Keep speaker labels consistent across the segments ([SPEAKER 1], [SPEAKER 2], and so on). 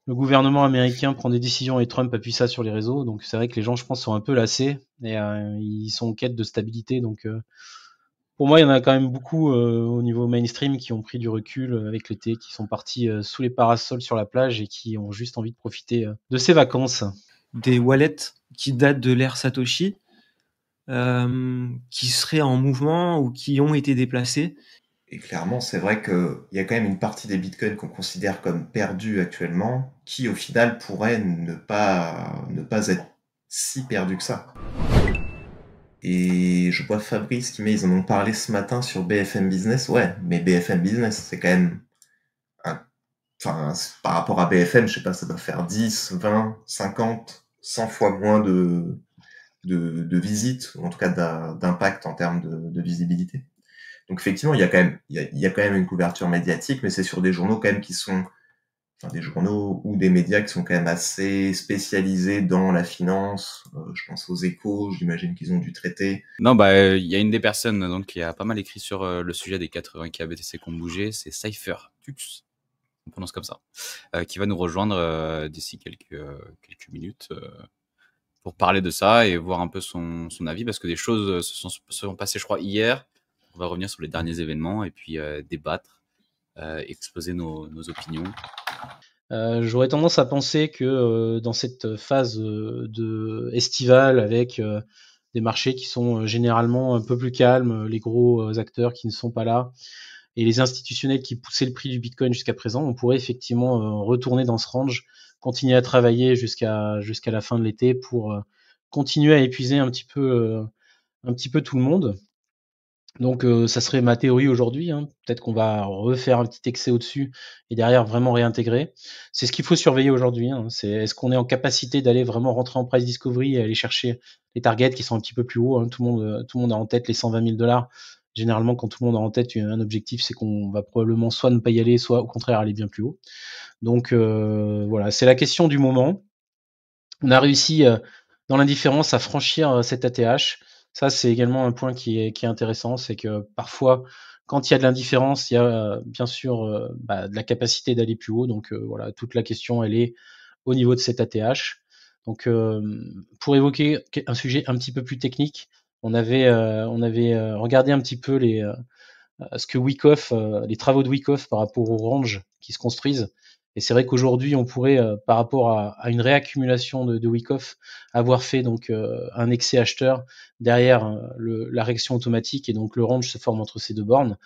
[SPEAKER 1] le gouvernement américain prend des décisions et Trump appuie ça sur les réseaux. Donc c'est vrai que les gens, je pense, sont un peu lassés et ils sont en quête de stabilité. Donc pour moi, il y en a quand même beaucoup au niveau mainstream qui ont pris du recul avec l'été, qui sont partis sous les parasols sur la plage et qui ont juste envie de profiter de ces vacances.
[SPEAKER 2] Des wallets qui datent de l'ère Satoshi, qui seraient en mouvement ou qui ont été déplacés.
[SPEAKER 3] Et clairement, c'est vrai qu'il y a quand même une partie des bitcoins qu'on considère comme perdus actuellement, qui au final pourraient ne pas être si perdus que ça. Et je vois Fabrice qui met, ils en ont parlé ce matin sur BFM Business. Ouais, mais BFM Business, c'est quand même enfin, par rapport à BFM, je sais pas, ça doit faire 10, 20, 50, 100 fois moins de visites, ou en tout cas d'impact en termes de visibilité. Donc effectivement, il y a quand même une couverture médiatique, mais c'est sur des journaux quand même qui sont, enfin des journaux ou des médias qui sont quand même assez spécialisés dans la finance. Je pense aux Échos, j'imagine qu'ils ont dû traiter.
[SPEAKER 4] Non, il y a une des personnes donc qui a pas mal écrit sur le sujet des 80K BTC qui ont bougé, c'est Cypher Tux, on prononce comme ça, qui va nous rejoindre d'ici quelques minutes pour parler de ça et voir un peu son avis, parce que des choses se sont passées, je crois, hier. On va revenir sur les derniers événements et puis débattre, exposer nos opinions.
[SPEAKER 1] J'aurais tendance à penser que dans cette phase estivale avec des marchés qui sont généralement un peu plus calmes, les gros acteurs qui ne sont pas là et les institutionnels qui poussaient le prix du Bitcoin jusqu'à présent, on pourrait effectivement retourner dans ce range, continuer à travailler jusqu'à la fin de l'été pour continuer à épuiser un petit peu tout le monde. Donc ça serait ma théorie aujourd'hui, hein. Peut-être qu'on va refaire un petit excès au-dessus et derrière vraiment réintégrer. C'est ce qu'il faut surveiller aujourd'hui, hein. C'est est-ce qu'on est en capacité d'aller vraiment rentrer en price discovery et aller chercher les targets qui sont un petit peu plus hauts, hein. Tout le monde a en tête les 120 000 $. Généralement, quand tout le monde a en tête un objectif, c'est qu'on va probablement soit ne pas y aller, soit au contraire aller bien plus haut. Donc voilà, c'est la question du moment. On a réussi dans l'indifférence à franchir cet ATH. Ça, c'est également un point qui est intéressant, c'est que parfois, quand il y a de l'indifférence, il y a bien sûr de la capacité d'aller plus haut. Donc voilà, toute la question, elle est au niveau de cet ATH. Donc pour évoquer un sujet un petit peu plus technique, on avait regardé un petit peu ce que Wyckoff, les travaux de Wyckoff par rapport aux ranges qui se construisent. Et c'est vrai qu'aujourd'hui, on pourrait, par rapport à une réaccumulation de Wyckoff, avoir fait donc un excès acheteur derrière la réaction automatique, et donc le range se forme entre ces deux bornes.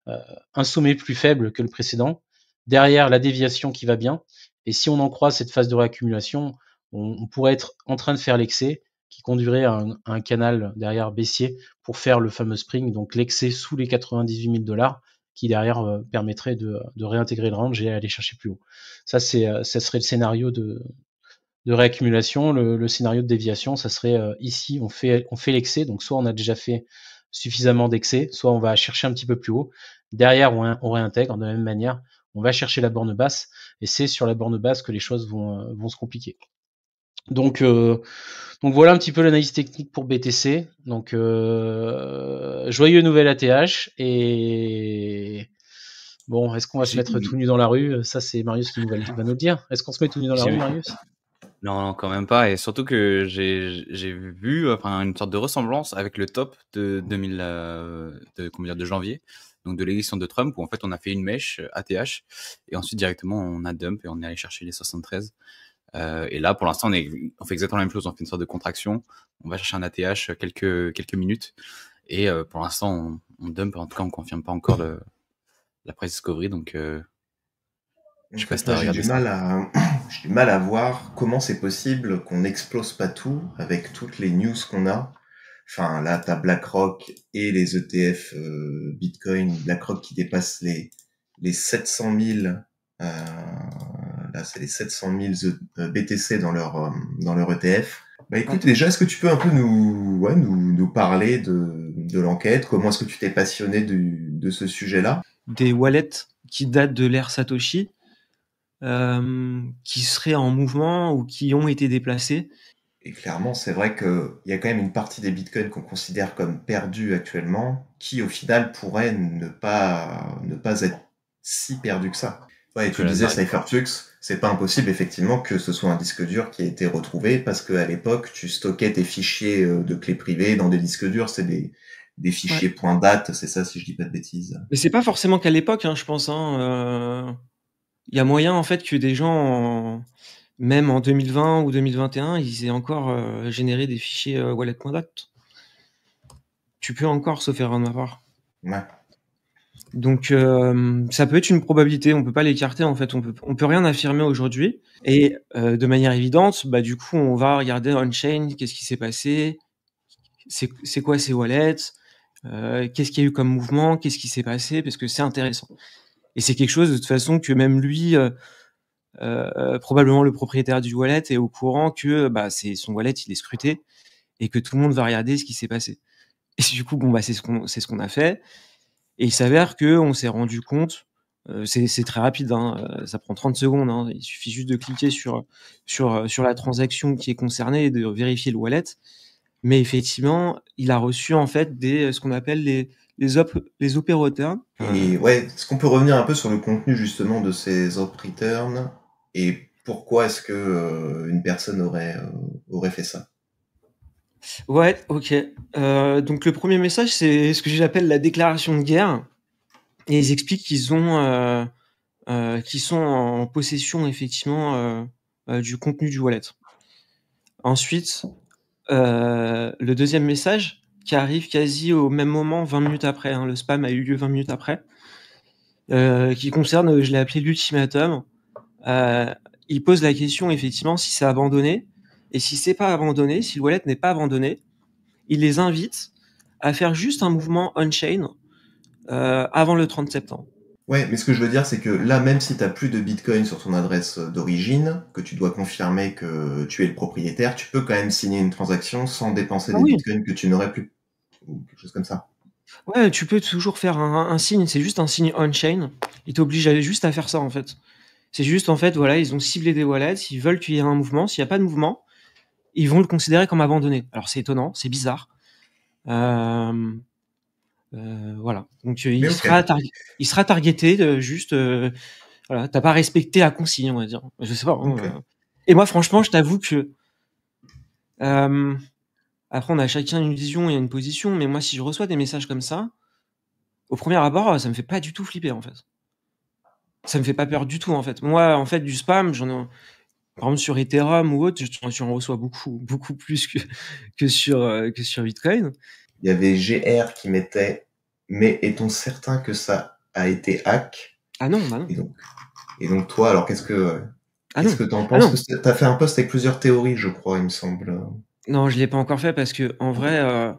[SPEAKER 1] Un sommet plus faible que le précédent, derrière la déviation qui va bien. Et si on en croit cette phase de réaccumulation, on pourrait être en train de faire l'excès qui conduirait à un canal derrière baissier pour faire le fameux spring, donc l'excès sous les 98 000 $, qui derrière permettrait de réintégrer le range et aller chercher plus haut. Ça, ça serait le scénario de réaccumulation. Le scénario de déviation, ça serait ici, on fait l'excès, donc soit on a déjà fait suffisamment d'excès, soit on va chercher un petit peu plus haut. Derrière, on réintègre de la même manière, on va chercher la borne basse, et c'est sur la borne basse que les choses vont se compliquer. Donc voilà un petit peu l'analyse technique pour BTC. Donc joyeux nouvel ATH. Et bon, est-ce qu'on va se mettre tout nu dans la rue? Ça, c'est Marius qui va nous le dire. Est-ce qu'on se met tout nu dans la rue, Marius?
[SPEAKER 4] Non, quand même pas. Et surtout que j'ai vu une sorte de ressemblance avec le top de 2000, de janvier, donc de l'élection de Trump, où en fait on a fait une mèche ATH et ensuite directement on a dump et on est allé chercher les 73. Et là, pour l'instant, on fait exactement la même chose. On fait une sorte de contraction. On va chercher un ATH quelques minutes. Et pour l'instant, on dump. En tout cas, on confirme pas encore la price discovery. Donc, je sais pas si t'as regardé ça.
[SPEAKER 3] J'ai du mal à voir comment c'est possible qu'on n'explose pas tout avec toutes les news qu'on a. Enfin, là, t'as BlackRock et les ETF Bitcoin. BlackRock qui dépasse les 700 000. Là, c'est les 700 000 BTC dans leur ETF. Bah écoute, déjà, est-ce que tu peux un peu nous parler de l'enquête? Comment est-ce que tu t'es passionné de ce sujet-là?
[SPEAKER 2] Des wallets qui datent de l'ère Satoshi, qui seraient en mouvement ou qui ont été déplacés.
[SPEAKER 3] Et clairement, c'est vrai qu'il y a quand même une partie des bitcoins qu'on considère comme perdus actuellement, qui au final pourraient ne pas être si perdus que ça. Ouais, et tu disais Cyphertux. c'est pas impossible effectivement que ce soit un disque dur qui a été retrouvé parce qu'à l'époque, tu stockais tes fichiers de clés privées dans des disques durs, c'est des fichiers point date, c'est ça si je dis pas de bêtises.
[SPEAKER 2] Mais c'est pas forcément qu'à l'époque, je pense. Il y a moyen en fait que des gens, même en 2020 ou 2021, ils aient encore généré des fichiers wallet.date. Tu peux encore, sauf erreur de ma part.
[SPEAKER 3] Ouais.
[SPEAKER 2] Donc ça peut être une probabilité, on peut pas l'écarter en fait, on peut rien affirmer aujourd'hui. Et de manière évidente, du coup on va regarder on-chain, qu'est-ce qui s'est passé, c'est quoi ces wallets, qu'est-ce qu'il y a eu comme mouvement, qu'est-ce qui s'est passé, parce que c'est intéressant. Et c'est quelque chose de toute façon que même lui, probablement le propriétaire du wallet est au courant que c'est son wallet, il est scruté et que tout le monde va regarder ce qui s'est passé. Et du coup c'est ce qu'on a fait. Et il s'avère que on s'est rendu compte, c'est très rapide, ça prend 30 secondes, il suffit juste de cliquer sur la transaction qui est concernée et de vérifier le wallet. Mais effectivement, il a reçu en fait ce qu'on appelle les op returns.
[SPEAKER 3] Et ouais, est-ce qu'on peut revenir un peu sur le contenu justement de ces op returns et pourquoi est-ce que une personne aurait fait ça?
[SPEAKER 2] Ouais, ok. Donc le premier message, c'est ce que j'appelle la déclaration de guerre. Et ils expliquent qu'ils sont en possession effectivement du contenu du wallet. Ensuite, le deuxième message qui arrive quasi au même moment, 20 minutes après, le spam a eu lieu 20 minutes après, qui concerne, je l'ai appelé l'ultimatum. Il pose la question effectivement si c'est abandonné, et si c'est pas abandonné, si le wallet n'est pas abandonné, il les invite à faire juste un mouvement on-chain avant le 30 septembre.
[SPEAKER 3] Ouais, mais ce que je veux dire, c'est que là, même si tu n'as plus de Bitcoin sur ton adresse d'origine, que tu dois confirmer que tu es le propriétaire, tu peux quand même signer une transaction sans dépenser des Bitcoins que tu n'aurais plus. Ou quelque chose comme ça.
[SPEAKER 2] Ouais, tu peux toujours faire un signe, c'est juste un signe on-chain. Il t'oblige juste à faire ça, en fait. C'est juste, en fait, voilà, ils ont ciblé des wallets, ils veulent qu'il y ait un mouvement. S'il n'y a pas de mouvement, ils vont le considérer comme abandonné. Alors, c'est étonnant, c'est bizarre. Voilà. Donc, il sera targeté juste... voilà, t'as pas respecté la consigne, on va dire. Je sais pas. Et moi, franchement, je t'avoue que... après, on a chacun une vision et une position, mais moi, si je reçois des messages comme ça, au premier abord, ça me fait pas du tout flipper, en fait. Ça me fait pas peur du tout, en fait. Moi, en fait, du spam, par exemple, sur Ethereum ou autre, j'en reçois beaucoup plus que sur Bitcoin.
[SPEAKER 3] Il y avait GR qui mettait « Mais est-on certain que ça a été hack ?»
[SPEAKER 2] Ah non, bah non.
[SPEAKER 3] Et donc toi, alors qu'est-ce que t'en penses? T'as fait un post avec plusieurs théories, je crois, il me semble.
[SPEAKER 2] Non, je l'ai pas encore fait parce que en vrai,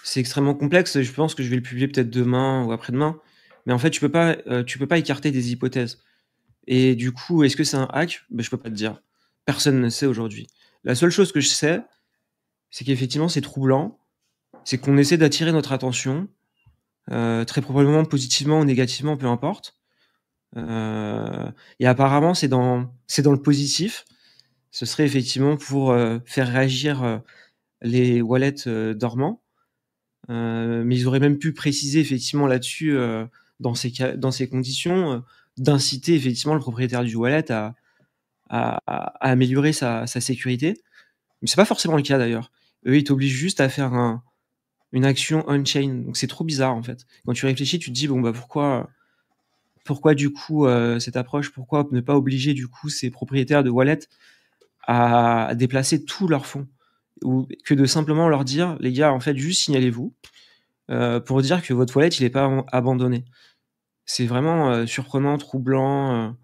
[SPEAKER 2] c'est extrêmement complexe. Je pense que je vais le publier peut-être demain ou après-demain. Mais en fait, tu peux pas écarter des hypothèses. Et du coup, est-ce que c'est un hack? Je peux pas te dire. Personne ne sait aujourd'hui. La seule chose que je sais, c'est qu'effectivement, c'est troublant. C'est qu'on essaie d'attirer notre attention, très probablement positivement ou négativement, peu importe. Et apparemment, c'est dans le positif. Ce serait effectivement pour faire réagir les wallets dormants. Mais ils auraient même pu préciser effectivement là-dessus, dans ces conditions, d'inciter effectivement le propriétaire du wallet à améliorer sa sécurité. Mais c'est pas forcément le cas d'ailleurs. Eux, ils t'obligent juste à faire une action on-chain. Donc c'est trop bizarre en fait. Quand tu réfléchis, tu te dis pourquoi du coup cette approche, pourquoi ne pas obliger du coup ces propriétaires de wallets à déplacer tous leurs fonds, ou que de simplement leur dire les gars, en fait, juste signalez-vous pour dire que votre wallet il est pas abandonné. C'est vraiment surprenant, troublant.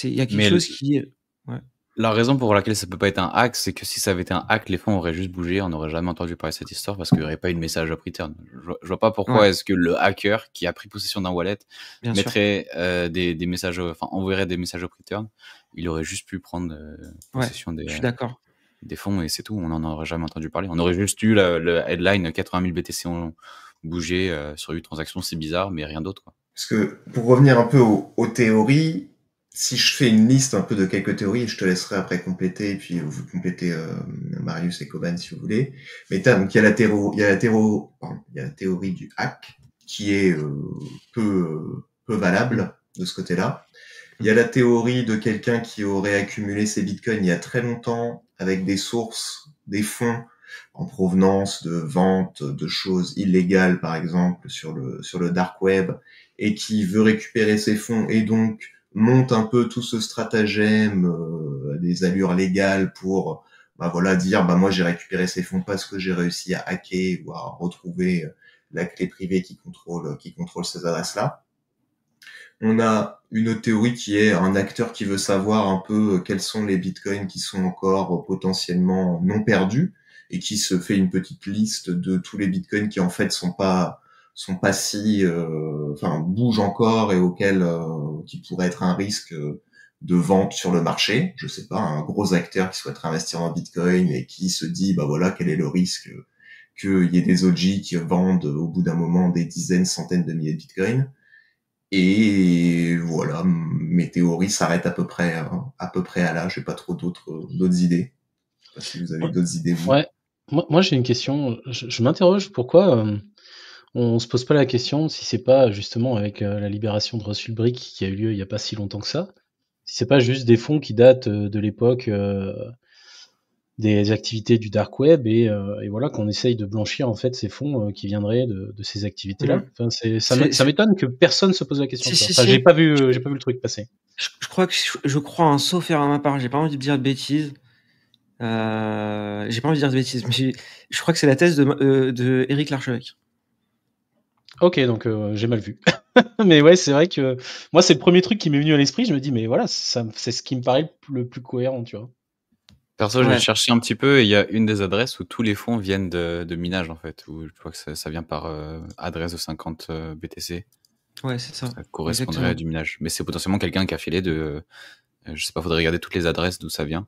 [SPEAKER 2] Il y a quelque chose qui... Ouais.
[SPEAKER 4] La raison pour laquelle ça peut pas être un hack, c'est que si ça avait été un hack, les fonds auraient juste bougé, on n'aurait jamais entendu parler de cette histoire parce qu'il n'y aurait pas eu de message up return. Je vois pas pourquoi est-ce que le hacker qui a pris possession d'un wallet mettrait des messages, enverrait des messages up return. Il aurait juste pu prendre possession
[SPEAKER 2] je suis d'accord.
[SPEAKER 4] Des fonds et c'est tout. On n'en aurait jamais entendu parler. On aurait juste eu le headline 80 000 BTC ont bougé sur une transaction, c'est bizarre, mais rien d'autre, quoi.
[SPEAKER 3] Parce que pour revenir un peu aux théories, si je fais une liste un peu de quelques théories, je te laisserai après compléter, et puis vous complétez Marius et Coban si vous voulez. Mais donc il y a la théorie du hack qui est peu valable de ce côté-là. Il y a la théorie de quelqu'un qui aurait accumulé ses bitcoins il y a très longtemps avec des sources, des fonds en provenance de ventes de choses illégales, par exemple, sur le dark web, et qui veut récupérer ses fonds et donc monte un peu tout ce stratagème à des allures légales pour dire moi j'ai récupéré ces fonds parce que j'ai réussi à hacker ou à retrouver la clé privée qui contrôle ces adresses-là. On a une théorie qui est un acteur qui veut savoir un peu quels sont les bitcoins qui sont encore potentiellement non perdus et qui se fait une petite liste de tous les bitcoins qui en fait sont pas si bougent encore et auxquels qui pourrait être un risque de vente sur le marché. Je sais pas, un gros acteur qui souhaiterait investir en bitcoin et qui se dit quel est le risque qu'il y ait des OG qui vendent au bout d'un moment des dizaines, centaines de milliers de bitcoins. Et voilà, mes théories s'arrêtent à peu près à là. J'ai pas trop d'autres idées. Je sais pas si vous avez d'autres idées, vous.
[SPEAKER 1] Ouais. Moi j'ai une question. Je m'interroge pourquoi on se pose pas la question si c'est pas justement avec la libération de Russell Brick qui a eu lieu il y a pas si longtemps que ça, si c'est pas juste des fonds qui datent de l'époque des activités du dark web et voilà qu'on essaye de blanchir en fait ces fonds qui viendraient de ces activités-là. Enfin, ça m'étonne que personne se pose la question. J'ai pas vu le truc passer.
[SPEAKER 2] Je crois un sauf erreur à ma part. J'ai pas envie de dire de bêtises. Mais je crois que c'est la thèse de Éric Larchevêque.
[SPEAKER 1] Ok, donc j'ai mal vu. Mais ouais, c'est vrai que moi c'est le premier truc qui m'est venu à l'esprit. Je me dis mais voilà, c'est ce qui me paraît le plus cohérent, tu vois.
[SPEAKER 4] Perso, j'ai cherché un petit peu et il y a une des adresses où tous les fonds viennent de minage en fait, où je vois que ça vient par adresse de 50 BTC.
[SPEAKER 2] Ouais, c'est ça.
[SPEAKER 4] Ça correspondrait à du minage. Mais c'est potentiellement quelqu'un qui a filé de... je sais pas, faudrait regarder toutes les adresses d'où ça vient.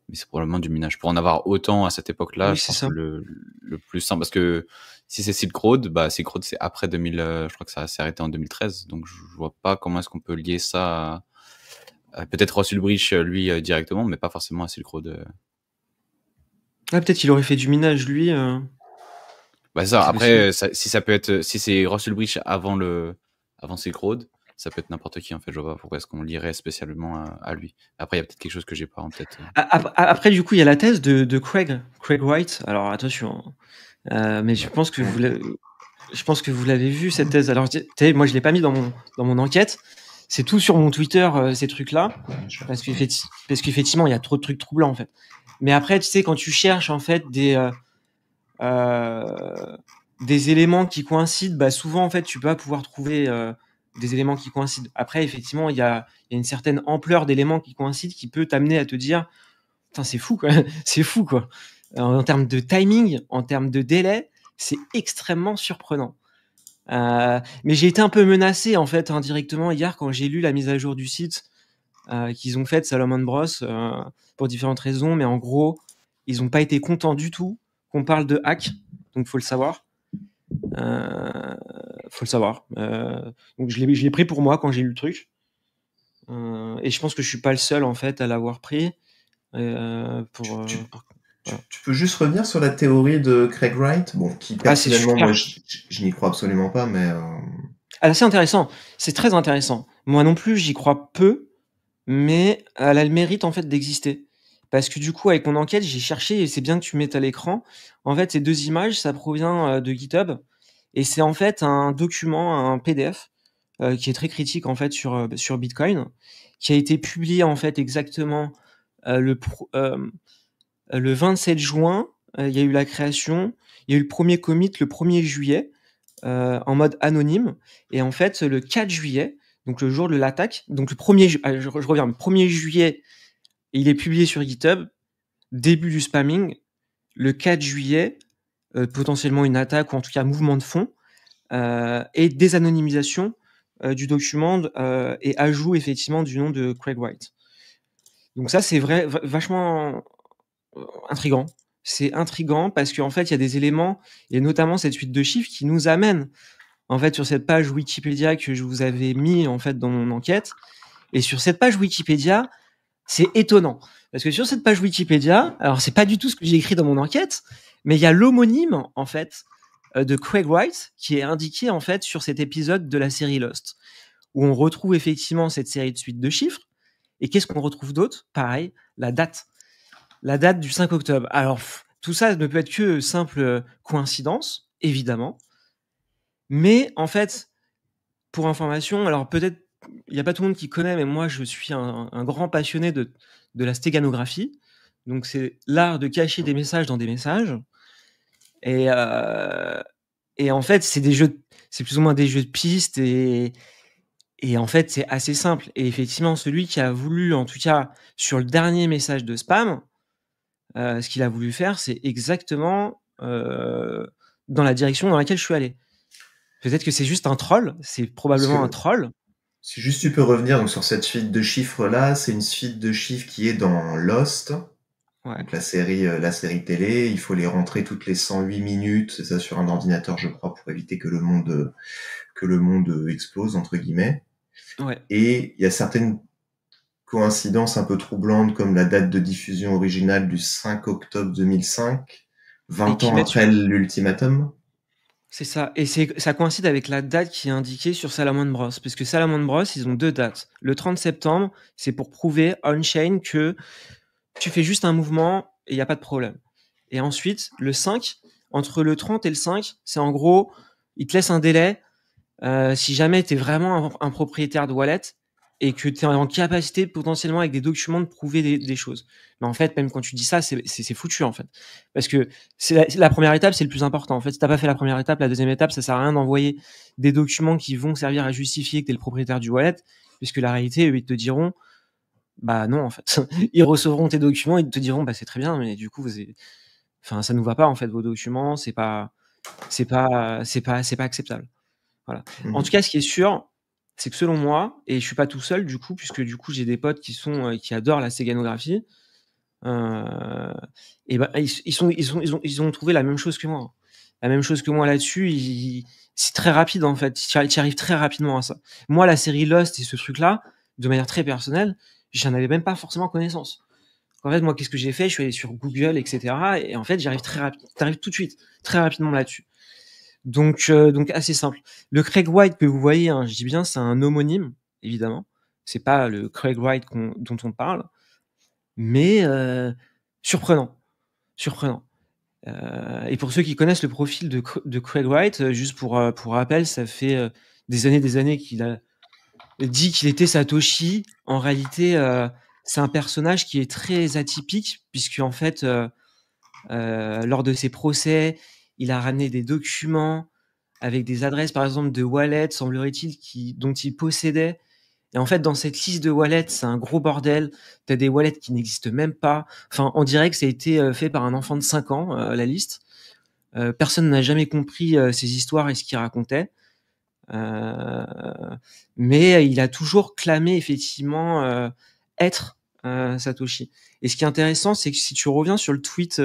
[SPEAKER 4] Mais c'est probablement du minage. Pour en avoir autant à cette époque-là, je pense que le plus simple, parce que si c'est Silk Road, Silk Road c'est après 2000, je crois que ça s'est arrêté en 2013, donc je vois pas comment est-ce qu'on peut lier ça à peut-être Russell Brick lui directement, mais pas forcément à Silk Road.
[SPEAKER 2] Peut-être qu'il aurait fait du minage lui.
[SPEAKER 4] Ça, après, si c'est Russell Brick avant Silk Road, ça peut être n'importe qui en fait. Je vois pas pourquoi est-ce qu'on lirait spécialement à lui. Après, il y a peut-être quelque chose que j'ai pas en tête.
[SPEAKER 2] Après, du coup, il y a la thèse de Craig Wright. Alors attention, mais je pense que vous l'avez vu cette thèse. Alors, moi, je l'ai pas mis dans mon enquête. C'est tout sur mon Twitter ces trucs-là, parce qu'effectivement, il y a trop de trucs troublants en fait. Mais après, tu sais, quand tu cherches en fait des éléments qui coïncident, souvent en fait, tu peux pouvoir trouver des éléments qui coïncident. Après, effectivement, il y a une certaine ampleur d'éléments qui coïncident qui peut t'amener à te dire, putain, c'est fou, quoi. C'est fou, quoi. En termes de timing, en termes de délai, c'est extrêmement surprenant. Mais j'ai été un peu menacé, en fait, indirectement hier quand j'ai lu la mise à jour du site qu'ils ont faite, Salomon Bros, pour différentes raisons. Mais en gros, ils n'ont pas été contents du tout qu'on parle de hack. Donc, faut le savoir. Donc je l'ai pris pour moi quand j'ai lu le truc et je pense que je suis pas le seul en fait à l'avoir pris
[SPEAKER 3] tu peux juste revenir sur la théorie de Craig Wright, qui personnellement moi je n'y crois absolument pas, mais
[SPEAKER 2] c'est intéressant, c'est très intéressant. Moi non plus j'y crois peu, mais elle a le mérite en fait d'exister. Parce que du coup, avec mon enquête, j'ai cherché, et c'est bien que tu mettes à l'écran, en fait, ces deux images, ça provient de GitHub. Et c'est en fait un document, un PDF, qui est très critique en fait sur Bitcoin, qui a été publié en fait exactement le 27 juin. Il y a eu la création, il y a eu le premier commit le 1er juillet, en mode anonyme. Et en fait, le 4 juillet, donc le jour de l'attaque, donc le 1er je reviens, le 1er juillet, il est publié sur GitHub, début du spamming, le 4 juillet, potentiellement une attaque ou en tout cas mouvement de fond, et désanonymisation du document et ajout effectivement du nom de Craig Wright. Donc ça, c'est vachement intriguant. C'est intriguant parce qu'en fait, il y a des éléments, et notamment cette suite de chiffres qui nous amènent en fait sur cette page Wikipédia que je vous avais mis en fait dans mon enquête. Et sur cette page Wikipédia, c'est étonnant. Parce que sur cette page Wikipédia, alors c'est pas du tout ce que j'ai écrit dans mon enquête, mais il y a l'homonyme, en fait, de Craig Wright, qui est indiqué, en fait, sur cet épisode de la série Lost. où on retrouve effectivement cette série de suites de chiffres. Et qu'est-ce qu'on retrouve d'autre? Pareil, la date du 5 octobre. Alors, tout ça ne peut être que simple coïncidence, évidemment. Mais en fait, pour information, alors peut-être, il n'y a pas tout le monde qui connaît, mais moi, je suis un grand passionné de la stéganographie. Donc, c'est l'art de cacher des messages dans des messages. Et en fait, c'est plus ou moins des jeux de pistes et en fait, c'est assez simple. Et effectivement, celui qui a voulu, en tout cas, sur le dernier message de spam, ce qu'il a voulu faire, c'est exactement dans la direction dans laquelle je suis allé. Peut-être que c'est juste un troll, c'est probablement un troll.
[SPEAKER 3] Si juste tu peux revenir donc, sur cette suite de chiffres-là, c'est une suite de chiffres qui est dans Lost, donc la série télé. Il faut les rentrer toutes les 108 minutes, c'est ça, sur un ordinateur, je crois, pour éviter que le monde explose, entre guillemets.
[SPEAKER 2] Ouais.
[SPEAKER 3] Et il y a certaines coïncidences un peu troublantes, comme la date de diffusion originale du 5 octobre 2005, 20 ans après l'ultimatum.
[SPEAKER 2] C'est ça. Et ça coïncide avec la date qui est indiquée sur Salomon Bros. Parce que Salomon Bros, ils ont 2 dates. Le 30 septembre, c'est pour prouver on-chain que tu fais juste un mouvement et il n'y a pas de problème. Et ensuite, le 5, entre le 30 et le 5, c'est en gros, ils te laissent un délai. Si jamais tu es vraiment un propriétaire de wallet et que tu es en capacité potentiellement avec des documents de prouver des choses. Mais en fait, même quand tu dis ça, c'est foutu en fait. Parce que la première étape, c'est le plus important. En fait, si tu n'as pas fait la première étape, la deuxième étape, ça sert à rien d'envoyer des documents qui vont servir à justifier que tu es le propriétaire du wallet, puisque la réalité, eux, ils te diront, bah non en fait. Ils recevront tes documents, ils te diront, bah c'est très bien, mais du coup, ça nous va pas en fait vos documents, c'est pas acceptable. Voilà. En tout cas, ce qui est sûr, c'est que selon moi, et je suis pas tout seul du coup, puisque du coup j'ai des potes qui adorent la stéganographie, et ben ils ont trouvé la même chose que moi. La même chose que moi là-dessus. C'est très rapide en fait. Tu arrives très rapidement à ça. Moi, la série Lost et ce truc-là, de manière très personnelle, j'en avais même pas forcément connaissance. En fait, moi, qu'est-ce que j'ai fait? Je suis allé sur Google, etc. Et en fait, j'arrive très rapidement. T'arrives tout de suite, très rapidement là-dessus. Donc assez simple. Le Craig White que vous voyez, hein, je dis bien, c'est un homonyme, évidemment. C'est pas le Craig White dont on parle, mais surprenant. Et pour ceux qui connaissent le profil de Craig White, juste pour rappel, ça fait des années qu'il a dit qu'il était Satoshi. En réalité, c'est un personnage qui est très atypique, puisque en fait, lors de ses procès, il a ramené des documents avec des adresses, par exemple, de wallets, semblerait-il, dont il possédait. Et en fait, dans cette liste de wallets, c'est un gros bordel. T'as des wallets qui n'existent même pas. Enfin, on dirait que ça a été fait par un enfant de 5 ans, la liste. Personne n'a jamais compris ces histoires et ce qu'il racontait. Mais il a toujours clamé, effectivement, être Satoshi. Et ce qui est intéressant, c'est que si tu reviens sur le tweet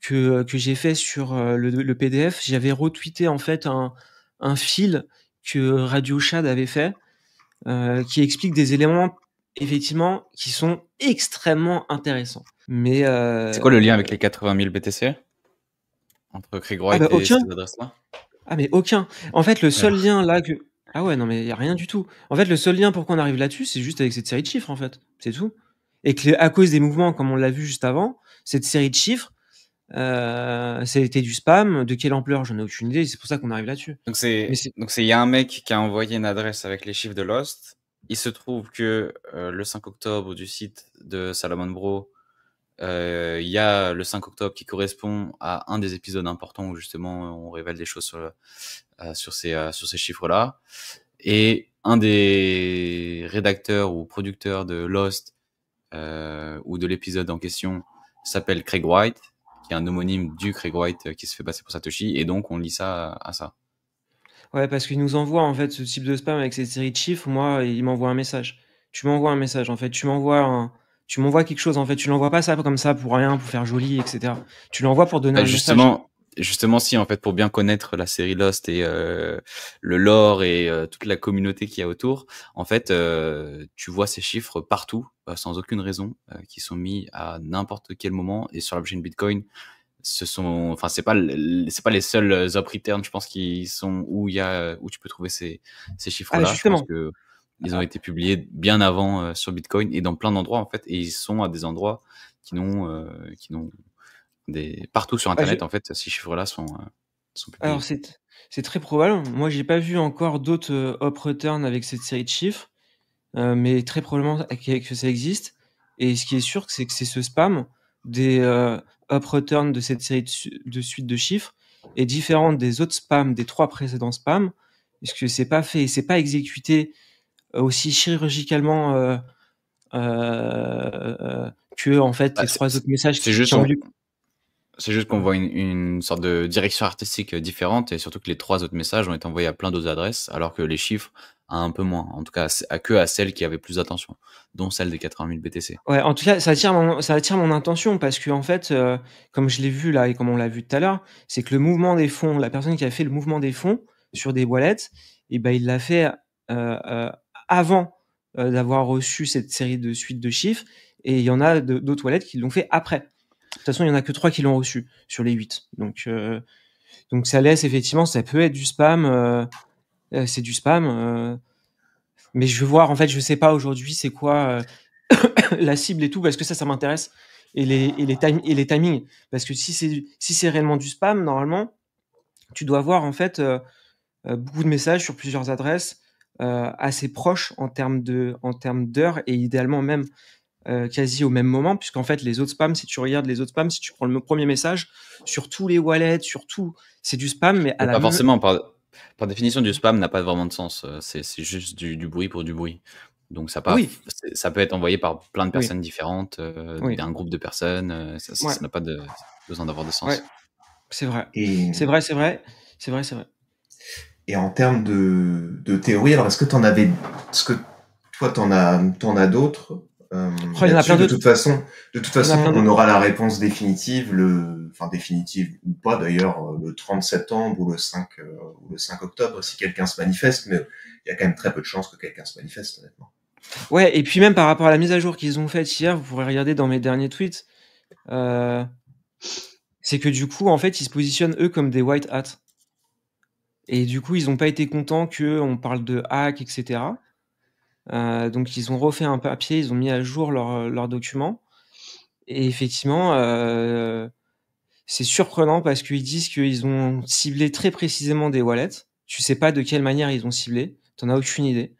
[SPEAKER 2] que j'ai fait sur le PDF, j'avais retweeté en fait un fil que Radio Shad avait fait, qui explique des éléments effectivement qui sont extrêmement intéressants. Mais
[SPEAKER 4] c'est quoi le lien avec les 80 000 BTC entre Craig White et ces adresses-là?
[SPEAKER 2] Ah mais aucun. En fait, le seul lien là que ouais non mais il y a rien du tout. En fait, le seul lien pour qu'on arrive là-dessus, c'est juste avec cette série de chiffres en fait, c'est tout. Et que à cause des mouvements, comme on l'a vu juste avant, cette série de chiffres, c'était du spam. De quelle ampleur, j'en ai aucune idée. C'est pour ça qu'on arrive là-dessus.
[SPEAKER 4] Donc il y a un mec qui a envoyé une adresse avec les chiffres de Lost. Il se trouve que le 5 octobre du site de Salomon Bro, il y a le 5 octobre qui correspond à un des épisodes importants où justement on révèle des choses sur ces chiffres-là. Et un des rédacteurs ou producteurs de Lost ou de l'épisode en question s'appelle Craig White, qui est un homonyme du Craig White qui se fait passer pour Satoshi, et donc on lit ça à ça.
[SPEAKER 2] Ouais, parce qu'il nous envoie en fait ce type de spam avec cette série de chiffres. Moi, il m'envoie un message. Tu m'envoies un message en fait. Tu m'envoies quelque chose en fait. Tu l'envoies pas ça comme ça pour rien, pour faire joli, etc. Tu l'envoies pour donner un message.
[SPEAKER 4] Justement, si en fait pour bien connaître la série Lost et le lore et toute la communauté qu'il y a autour, en fait, tu vois ces chiffres partout sans aucune raison qui sont mis à n'importe quel moment, et sur la blockchain Bitcoin, enfin c'est pas les seuls up return, je pense, qui sont où tu peux trouver ces chiffres-là. Je pense
[SPEAKER 2] Justement.
[SPEAKER 4] que ils ont été publiés bien avant sur Bitcoin et dans plein d'endroits en fait, et ils sont à des endroits qui n'ont partout sur Internet en fait. Ces chiffres-là sont publiés.
[SPEAKER 2] Alors c'est très probable. Moi, j'ai pas vu encore d'autres up return avec cette série de chiffres, mais très probablement que ça existe. Et ce qui est sûr, c'est que c'est ce spam des up return de cette série de suite de chiffres est différente des autres spams, des 3 précédents spams, puisque c'est pas fait, c'est pas exécuté aussi chirurgicalement que en fait les 3 autres messages
[SPEAKER 4] c'est juste qu'on voit une sorte de direction artistique différente, et surtout que les 3 autres messages ont été envoyés à plein d'autres adresses, alors que les chiffres à un peu moins, en tout cas à celles qui avaient plus d'attention, dont celle des 80 000 BTC.
[SPEAKER 2] Ouais, en tout cas, ça attire mon attention parce que en fait, comme je l'ai vu là et comme on l'a vu tout à l'heure, c'est que le mouvement des fonds, la personne qui a fait le mouvement des fonds sur des wallets, et ben il l'a fait avant d'avoir reçu cette série de suites de chiffres, et il y en a d'autres wallets qui l'ont fait après. De toute façon, il y en a que 3 qui l'ont reçu sur les 8. Donc ça laisse effectivement, ça peut être du spam, c'est du spam, mais je veux voir, en fait, je sais pas aujourd'hui c'est quoi la cible et tout, parce que ça m'intéresse, et les timings, parce que si c'est réellement du spam, normalement, tu dois avoir en fait beaucoup de messages sur plusieurs adresses assez proches en termes d'heures, et idéalement même quasi au même moment, puisqu'en fait les autres spams, si tu regardes les autres spams, si tu prends le premier message sur tous les wallets, sur tout, c'est du spam, mais à la
[SPEAKER 4] pas forcément, par définition, du spam n'a pas vraiment de sens. C'est juste du bruit pour du bruit. Donc ça peut être envoyé par plein de personnes différentes, d'un groupe de personnes. Ça n'a pas besoin d'avoir de sens.
[SPEAKER 2] Ouais. C'est vrai.
[SPEAKER 3] Et...
[SPEAKER 2] C'est vrai.
[SPEAKER 3] Et en termes de théorie, alors est-ce que toi t'en as d'autres
[SPEAKER 2] Il y en a plein
[SPEAKER 3] de
[SPEAKER 2] d'autres.
[SPEAKER 3] toute façon, on aura la réponse définitive, définitive ou pas d'ailleurs, le 30 septembre ou le 5 octobre, si quelqu'un se manifeste, mais il y a quand même très peu de chances que quelqu'un se manifeste, honnêtement.
[SPEAKER 2] Ouais, et puis même par rapport à la mise à jour qu'ils ont faite hier, vous pourrez regarder dans mes derniers tweets, c'est que du coup, en fait, ils se positionnent eux comme des white hats. Et du coup, ils n'ont pas été contents qu'on parle de hack, etc. Donc ils ont refait un papier, ils ont mis à jour leurs documents. Et effectivement, c'est surprenant parce qu'ils disent qu'ils ont ciblé très précisément des wallets. Tu sais pas de quelle manière ils ont ciblé, t'en as aucune idée.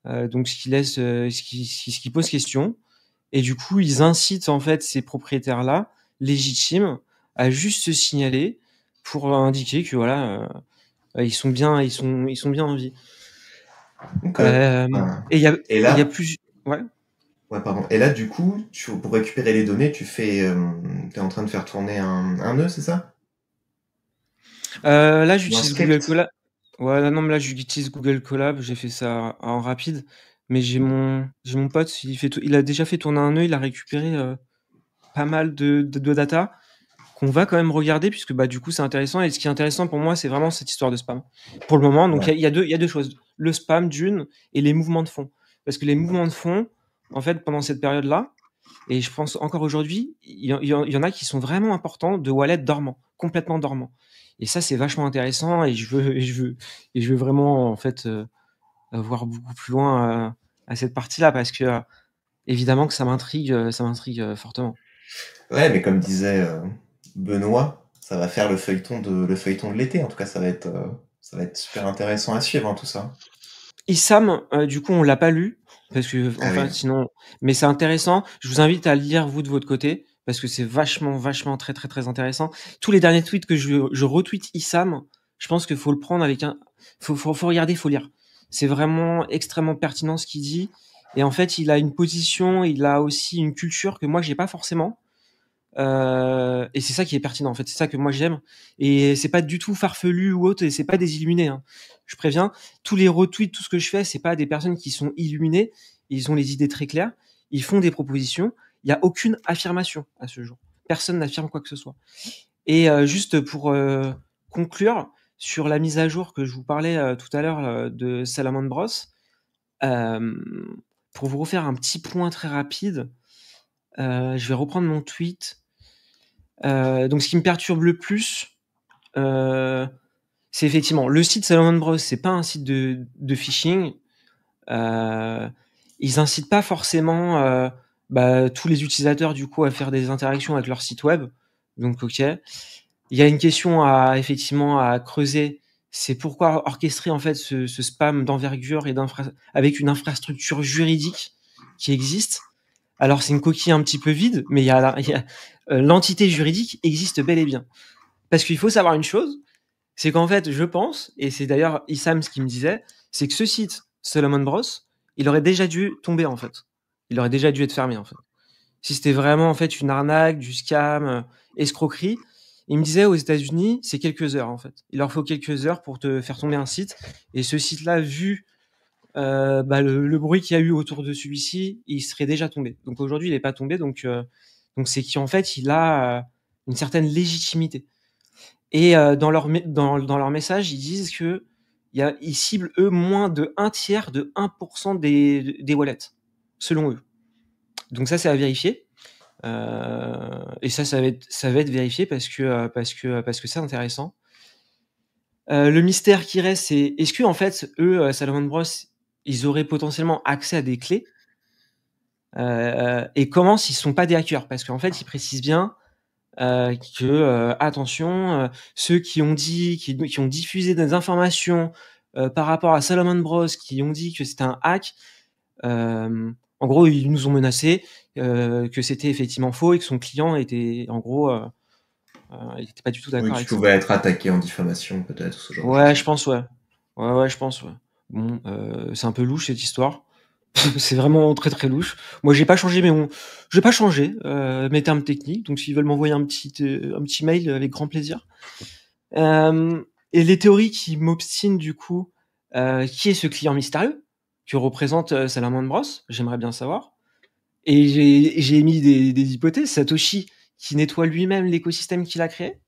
[SPEAKER 2] Donc ce qui pose question. Et du coup, ils incitent en fait ces propriétaires-là légitimes à juste se signaler pour indiquer que voilà, ils sont bien en vie. Et il y a plus. Ouais.
[SPEAKER 3] Ouais, pardon. Et là, du coup, pour récupérer les données, t'es en train de faire tourner un nœud, c'est ça?
[SPEAKER 2] Là, j'utilise Google Colab. Ouais, non, mais là, j'utilise Google Colab. J'ai fait ça en rapide. Mais j'ai mon pote, il a déjà fait tourner un nœud. Il a récupéré pas mal de data qu'on va quand même regarder, puisque bah, du coup, c'est intéressant. Et ce qui est intéressant pour moi, c'est vraiment cette histoire de spam. Pour le moment, donc il y a deux choses. Le spam d'une et les mouvements de fonds. Parce que les mouvements de fonds, en fait, pendant cette période-là, et je pense encore aujourd'hui, il y en a qui sont vraiment importants, de wallets dormants, complètement dormants. Et ça, c'est vachement intéressant, et je veux vraiment en fait voir beaucoup plus loin à cette partie-là, parce que évidemment que ça m'intrigue fortement.
[SPEAKER 3] Ouais, mais comme disait Benoît, ça va faire le feuilleton de l'été. En tout cas, ça va être super intéressant à suivre, tout ça.
[SPEAKER 2] Issam, du coup, on l'a pas lu parce que
[SPEAKER 3] oui.
[SPEAKER 2] Sinon, mais c'est intéressant. Je vous invite à le lire vous de votre côté, parce que c'est vachement très très très intéressant. Tous les derniers tweets que je retweet Issam, je pense qu'il faut le prendre avec faut regarder, faut lire. C'est vraiment extrêmement pertinent ce qu'il dit, et en fait, il a une position, il a aussi une culture que moi j'ai pas forcément. Et c'est ça qui est pertinent, en fait, c'est ça que moi j'aime, et c'est pas du tout farfelu ou autre, et c'est pas des illuminés, hein. Je préviens, tous les retweets, tout ce que je fais, c'est pas des personnes qui sont illuminées, ils ont les idées très claires, ils font des propositions, il y a aucune affirmation à ce jour, personne n'affirme quoi que ce soit. Et juste pour conclure sur la mise à jour que je vous parlais tout à l'heure de Salomon Bros, pour vous refaire un petit point très rapide, je vais reprendre mon tweet. Donc, ce qui me perturbe le plus, c'est effectivement le site Salomon Bros. C'est pas un site de phishing. Ils incitent pas forcément tous les utilisateurs du coup à faire des interactions avec leur site web. Donc, ok. Il y a une question effectivement à creuser. C'est pourquoi orchestrer en fait ce spam d'envergure et avec une infrastructure juridique qui existe. Alors c'est une coquille un petit peu vide, mais l'entité juridique existe bel et bien. Parce qu'il faut savoir une chose, c'est qu'en fait, je pense, et c'est d'ailleurs Issam ce qu'il me disait, c'est que ce site Salomon Bros, il aurait déjà dû tomber en fait. Il aurait déjà dû être fermé en fait. Si c'était vraiment en fait une arnaque, du scam, escroquerie, il me disait aux États-Unis, c'est quelques heures en fait. Il leur faut quelques heures pour te faire tomber un site. Et ce site-là, vu le bruit qu'il y a eu autour de celui-ci, il serait déjà tombé. Donc aujourd'hui, il n'est pas tombé. Donc c'est qu'en fait, il a une certaine légitimité. Et dans leur message, ils disent que ils ciblent eux moins de 1/3 de 1% des wallets, selon eux. Donc ça, c'est à vérifier. Et ça va être vérifié parce que c'est intéressant. Le mystère qui reste, c'est est-ce que en fait eux, Salomon Bros, ils auraient potentiellement accès à des clés et comment s'ils sont pas des hackers, parce qu'en fait ils précisent bien que attention, ceux qui ont diffusé des informations par rapport à Salomon Bros, qui ont dit que c'était un hack, en gros ils nous ont menacé que c'était effectivement faux et que son client était en gros il était pas du tout d'accord avec ça.
[SPEAKER 3] Tu pouvais être attaqué en diffamation peut-être, ce genre de
[SPEAKER 2] Ouais,
[SPEAKER 3] choses.
[SPEAKER 2] je pense, ouais. Ouais, je pense, ouais. Bon, c'est un peu louche cette histoire. C'est vraiment très très louche. Moi, j'ai pas changé mes termes techniques. Donc, s'ils veulent m'envoyer un petit mail, avec grand plaisir. Et les théories qui m'obstinent du coup, qui est ce client mystérieux que représente Salomon Bros? J'aimerais bien savoir. Et j'ai émis des hypothèses. Satoshi qui nettoie lui-même l'écosystème qu'il a créé.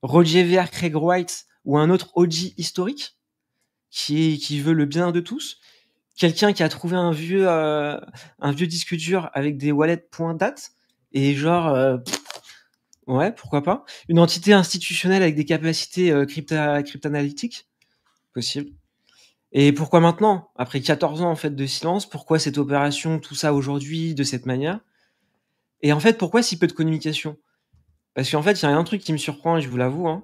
[SPEAKER 2] Roger Ver, Craig White ou un autre OG historique qui veut le bien de tous. Quelqu'un qui a trouvé un vieux disque dur avec des wallets .date et genre ouais, pourquoi pas. Une entité institutionnelle avec des capacités cryptanalytiques, possible. Et pourquoi maintenant, après 14 ans en fait de silence, pourquoi cette opération, tout ça aujourd'hui de cette manière? Et en fait, pourquoi si peu de communication? Parce qu'en fait, il y a un truc qui me surprend et je vous l'avoue, hein,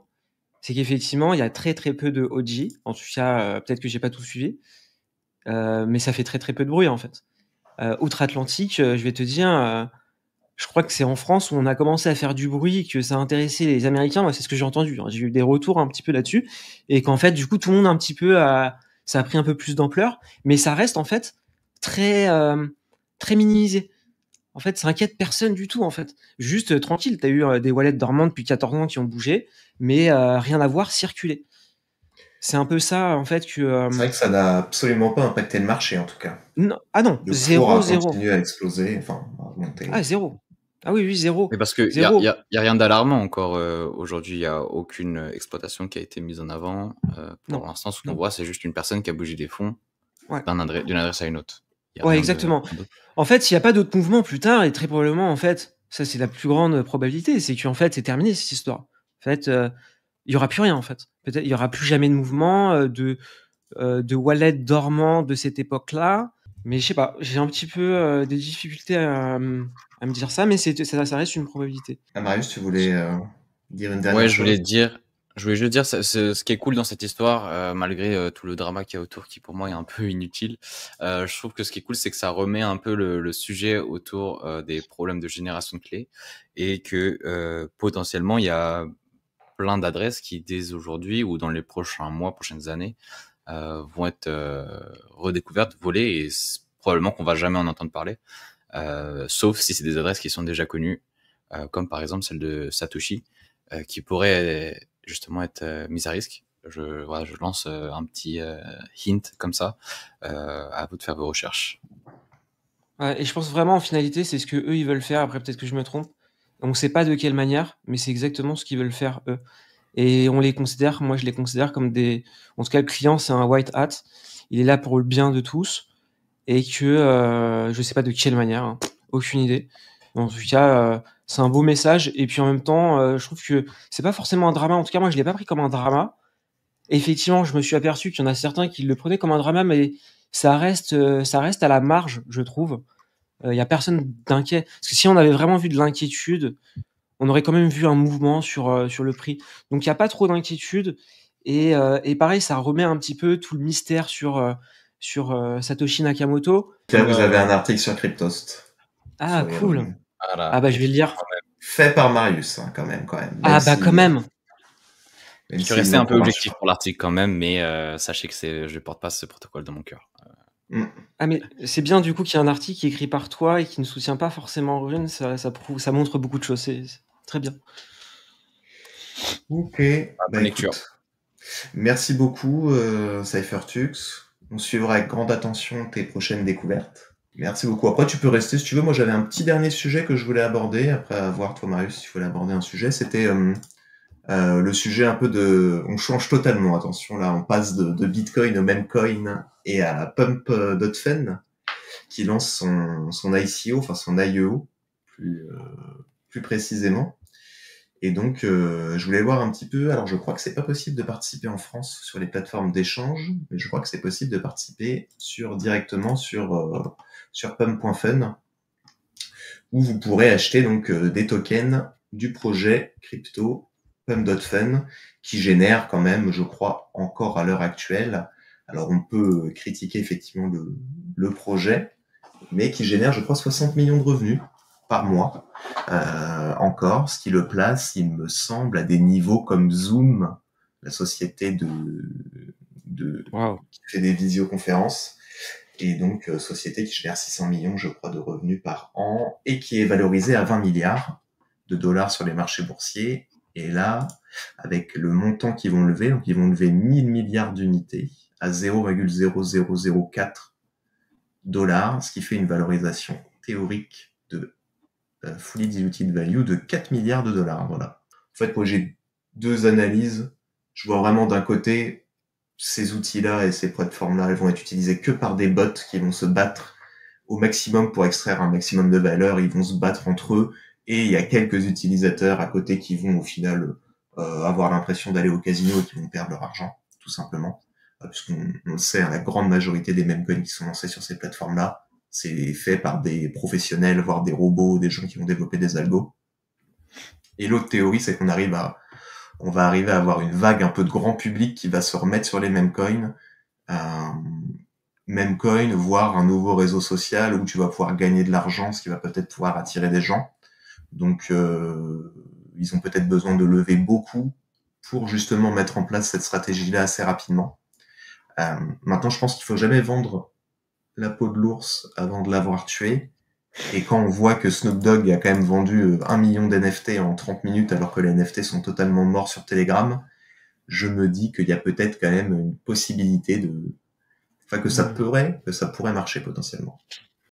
[SPEAKER 2] c'est qu'effectivement, il y a très très peu de OG. En tout cas, peut-être que j'ai pas tout suivi, mais ça fait très très peu de bruit en fait. Outre-Atlantique, je vais te dire, je crois que c'est en France où on a commencé à faire du bruit, que ça a intéressé les Américains. Moi, c'est ce que j'ai entendu. Hein. J'ai eu des retours un petit peu là-dessus, et qu'en fait, du coup, tout le monde un petit peu ça a pris un peu plus d'ampleur, mais ça reste en fait très très minimisé. En fait, ça inquiète personne du tout, en fait. Juste tranquille, t'as eu des wallets dormants depuis 14 ans qui ont bougé, mais rien à voir, circuler. C'est un peu ça, en fait, que...
[SPEAKER 3] C'est vrai que ça n'a absolument pas impacté le marché, en tout cas.
[SPEAKER 2] Non, ah non,
[SPEAKER 3] Le
[SPEAKER 2] zéro,
[SPEAKER 3] cours a
[SPEAKER 2] zéro.
[SPEAKER 3] continué à exploser, enfin, à monter.
[SPEAKER 2] Ah, zéro. Ah oui, zéro.
[SPEAKER 4] Mais parce que y
[SPEAKER 2] Zéro.
[SPEAKER 4] a rien d'alarmant encore aujourd'hui. Il y a aucune exploitation qui a été mise en avant. Pour
[SPEAKER 2] Non,
[SPEAKER 4] l'instant, ce qu'on
[SPEAKER 2] non.
[SPEAKER 4] voit, c'est juste une personne qui a bougé des fonds
[SPEAKER 2] Ouais.
[SPEAKER 4] d'une adresse à une autre. Il y a
[SPEAKER 2] Ouais,
[SPEAKER 4] rien
[SPEAKER 2] exactement.
[SPEAKER 4] d'autre.
[SPEAKER 2] En fait, s'il n'y a pas d'autres mouvements plus tard, et très probablement, en fait, ça c'est la plus grande probabilité, c'est qu'en fait, c'est terminé cette histoire. En fait, il y aura plus rien, en fait. Peut-être il y aura plus jamais de mouvement de wallet dormant de cette époque-là. Mais je sais pas, j'ai un petit peu des difficultés à me dire ça, mais ça reste une probabilité.
[SPEAKER 3] Ah, Marius, tu voulais dire une dernière
[SPEAKER 4] Ouais,
[SPEAKER 3] chose?
[SPEAKER 4] je voulais juste dire, ce qui est cool dans cette histoire, malgré tout le drama qu'il y a autour, qui pour moi est un peu inutile, je trouve que ce qui est cool, c'est que ça remet un peu le sujet autour des problèmes de génération de clés, et que potentiellement il y a plein d'adresses qui dès aujourd'hui ou dans les prochains mois, prochaines années, vont être redécouvertes, volées, et probablement qu'on va jamais en entendre parler, sauf si c'est des adresses qui sont déjà connues, comme par exemple celle de Satoshi, qui pourrait justement être mise à risque. Je lance un petit hint comme ça. À vous de faire vos recherches.
[SPEAKER 2] Ouais, et je pense vraiment en finalité, c'est ce que eux ils veulent faire. Après, peut-être que je me trompe. On ne sait pas de quelle manière, mais c'est exactement ce qu'ils veulent faire eux. Et moi je les considère comme en tout cas, le client, c'est un white hat. Il est là pour le bien de tous. Et que je sais pas de quelle manière, hein, aucune idée. En tout cas, c'est un beau message. Et puis en même temps, je trouve que c'est pas forcément un drama. En tout cas, moi, je l'ai pas pris comme un drama. Effectivement, je me suis aperçu qu'il y en a certains qui le prenaient comme un drama, mais ça reste à la marge, je trouve. Il y a personne d'inquiet. Parce que si on avait vraiment vu de l'inquiétude, on aurait quand même vu un mouvement sur le prix. Donc il y a pas trop d'inquiétude. Et pareil, ça remet un petit peu tout le mystère sur Satoshi Nakamoto.
[SPEAKER 3] Là, vous avez un article sur Cryptost.
[SPEAKER 2] Ah,
[SPEAKER 3] sur les
[SPEAKER 2] cool.
[SPEAKER 3] revenus.
[SPEAKER 4] Voilà.
[SPEAKER 2] Ah bah je vais le lire.
[SPEAKER 3] Fait par Marius, hein, quand même.
[SPEAKER 2] Ah bah quand même.
[SPEAKER 3] Même
[SPEAKER 4] Je suis
[SPEAKER 3] s'il
[SPEAKER 4] resté un peu
[SPEAKER 3] n'encourage
[SPEAKER 4] objectif
[SPEAKER 3] pas.
[SPEAKER 4] pour l'article quand même, mais sachez que je porte pas ce protocole dans mon cœur.
[SPEAKER 2] Ah mais c'est bien du coup qu'il y a un article qui est écrit par toi et qui ne soutient pas forcément Rune, ça montre beaucoup de choses, c'est très bien.
[SPEAKER 3] Ok,
[SPEAKER 4] bonne lecture.
[SPEAKER 3] écoute, merci beaucoup CypherTux. On suivra avec grande attention tes prochaines découvertes. Merci beaucoup. Après, tu peux rester si tu veux. Moi, j'avais un petit dernier sujet que je voulais aborder. Après avoir toi, Marius, si tu voulais aborder un sujet, c'était le sujet un peu de... On change totalement, attention, là, on passe de Bitcoin au Memcoin et à Pump.Fun qui lance son ICO, enfin son IEO, plus précisément. Et donc, je voulais voir un petit peu... Alors, je crois que c'est pas possible de participer en France sur les plateformes d'échange, mais je crois que c'est possible de participer directement sur Pump.Fun, où vous pourrez acheter donc des tokens du projet crypto Pump.Fun, qui génère quand même, je crois, encore à l'heure actuelle. Alors, on peut critiquer effectivement le projet, mais qui génère, je crois, 60 millions de revenus par mois encore, ce qui le place, il me semble, à des niveaux comme Zoom, la société
[SPEAKER 2] Wow.
[SPEAKER 3] qui fait des visioconférences, et donc société qui génère 600 millions, je crois, de revenus par an, et qui est valorisée à 20 milliards de dollars sur les marchés boursiers. Et là, avec le montant qu'ils vont lever, donc ils vont lever 1000 milliards d'unités à 0,0004 $, ce qui fait une valorisation théorique de fully diluted value de 4 milliards de dollars. Voilà. En fait, moi, j'ai deux analyses. Je vois vraiment d'un côté, ces outils-là et ces plateformes-là, elles vont être utilisées que par des bots qui vont se battre au maximum pour extraire un maximum de valeur. Ils vont se battre entre eux et il y a quelques utilisateurs à côté qui vont au final avoir l'impression d'aller au casino et qui vont perdre leur argent, tout simplement. Puisqu'on le sait, la grande majorité des memcoins qui sont lancés sur ces plateformes-là, c'est fait par des professionnels, voire des robots, des gens qui vont développer des algos. Et l'autre théorie, c'est qu'on va arriver à avoir une vague un peu de grand public qui va se remettre sur les memcoins, voire un nouveau réseau social où tu vas pouvoir gagner de l'argent, ce qui va peut-être pouvoir attirer des gens. Donc, ils ont peut-être besoin de lever beaucoup pour justement mettre en place cette stratégie-là assez rapidement. Maintenant, je pense qu'il faut jamais vendre la peau de l'ours avant de l'avoir tué. Et quand on voit que Snoop Dogg a quand même vendu 1 million d'NFT en 30 minutes alors que les NFT sont totalement morts sur Telegram, je me dis qu'il y a peut-être quand même une possibilité que ça pourrait marcher potentiellement.